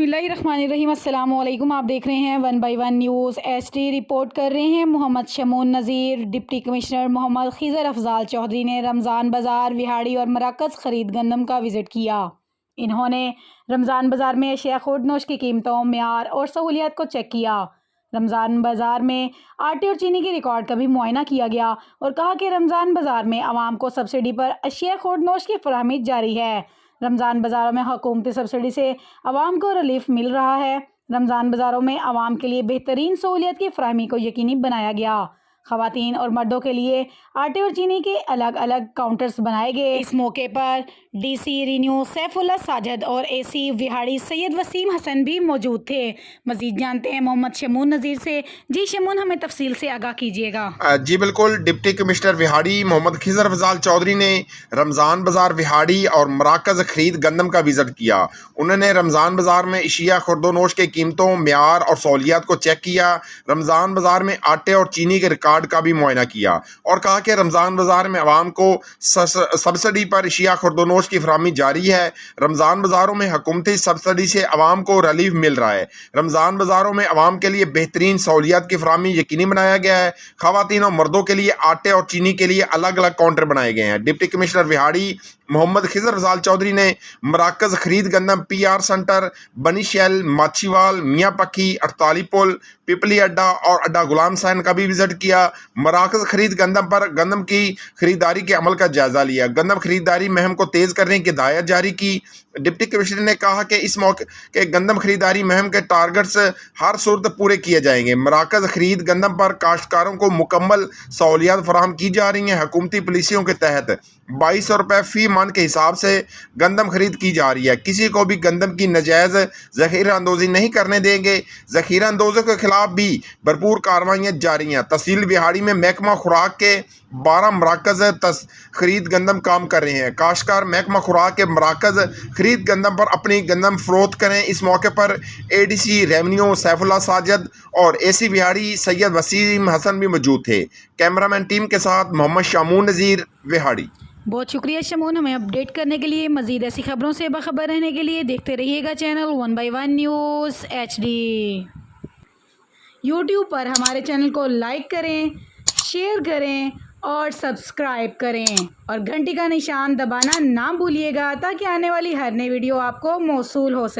बिस्मिल्लाहिर्रहमानिर्रहीम। अस्सलाम वालेकुम। आप देख रहे हैं 1 बाय 1 न्यूज़ HD। रिपोर्ट कर रहे हैं मोहम्मद शमून नज़ीर। डिप्टी कमिश्नर मोहम्मद खिज़र अफजाल चौधरी ने रमज़ान बाज़ार, विहाड़ी और मराकज़ खरीद गंदम का विज़िट किया। इन्होंने रमज़ान बाज़ार में अशिया खुर्दनोश की कीमतों, म्यार और सहूलियात को चेक किया। रमज़ान बाज़ार में आटे और चीनी के रिकॉर्ड का भी मुआयना किया गया और कहा कि रमज़ान बाज़ार में आवाम को सब्सिडी पर अशिया खुर्दनोश की फराहमी जारी है। रमज़ान बाज़ारों में हुकूमती सब्सिडी से आवाम को रिलीफ मिल रहा है। रमज़ान बाज़ारों में आवाम के लिए बेहतरीन सहूलियत की फराहमी को यकीनी बनाया गया। ख़वातीन और मर्दों के लिए आटे और चीनी के अलग अलग काउंटर्स बनाए गए। इस मौके पर DC रिन्यू सैफुल्ला साजिद और AC विहाड़ी सैयद वसीम हसन भी मौजूद थे। मज़ीद जानते हैं मोहम्मद शमून नज़ीर से। जी शमून, हमें तफसील से आगाह कीजिएगा। जी बिल्कुल। डिप्टी कमिश्नर विहाड़ी मोहम्मद खिज़र अफजाल चौधरी ने रमज़ान बाज़ार विहाड़ी और मराकज़ खरीद गंदम का विज़िट किया। उन्होंने रमज़ान बाज़ार में अशिया खुर्दनोश के कीमतों, म्यार और सहूलियात को चेक किया। रमज़ान बाज़ार में आटे और चीनी के रिकॉर्ड का भी मुआयना किया और कहा कि रमज़ान बाज़ार में आवाम को सब्सिडी पर अशिया खुर्दनोश की फराहमी जारी है। रमज़ान बाज़ारों में हुकूमती सब्सिडी से आवाम को रिलीफ मिल रहा है। रमज़ान बाज़ारों में आवाम के लिए बेहतरीन सहूलियात की फराहमी यकीनी बनाया गया है। ख़वातीन और मर्दों के लिए आटे और चीनी के लिए अलग अलग काउंटर बनाए गए हैं। डिप्टी कमिश्नर विहाड़ी मोहम्मद खिज़र अफजाल चौधरी ने मराकज़ खरीद गंदम PR सेंटर, बनी शैल, माछीवाल, मियाँ पक्की, 48 पुल, पिपली अड्डा और अड्डा गुलाम सैन का भी विजिट किया। मराकज़ खरीद गंदम पर गंदम की खरीदारी के अमल का जायजा लिया। गंदम खरीदारी मुहिम को तेज़ करने की हिदायत जारी की। डिप्टी कमिश्नर ने कहा कि इस मौके के गंदम खरीदारी मुहिम के टारगेट्स हर सूरत पूरे किए जाएंगे। मराकज़ खरीद गंदम पर काश्तकारों को मुकम्मल सहूलियात फराहम की जा रही हैं। हुकूमती पॉलिसियों के तहत 2200 रुपये फ़ी मन के हिसाब से गंदम खरीद की जा रही है। किसी को भी गंदम की नाजायज़ ज़ख़ीरा अंदोज़ी नहीं करने देंगे। ज़ख़ीरा अंदोज़ों के खिलाफ भी भरपूर कार्रवाइयाँ जारी हैं। तहसील विहाड़ी में महकमा खुराक के 12 मराकज़ खरीद गंदम काम कर रहे हैं। काश्तकार महकमा खुराक के मराकज़ खरीद गंदम पर अपनी गंदम फ़रोख्त करें। इस मौके पर ADC रेवन्यू सैफुल्ला साजिद और AC विहाड़ी सैयद वसीम हसन भी मौजूद थे। कैमरामैन टीम के साथ मोहम्मद शमून नज़ीर, विहाड़ी। बहुत शुक्रिया शमून, हमें अपडेट करने के लिए। मज़ीद ऐसी खबरों से बाखबर रहने के लिए देखते रहिएगा channel 1 by 1 news HD। YouTube पर हमारे चैनल को लाइक करें, शेयर करें और सब्सक्राइब करें और घंटी का निशान दबाना ना भूलिएगा ताकि आने वाली हर नई वीडियो आपको मौसूल हो सके।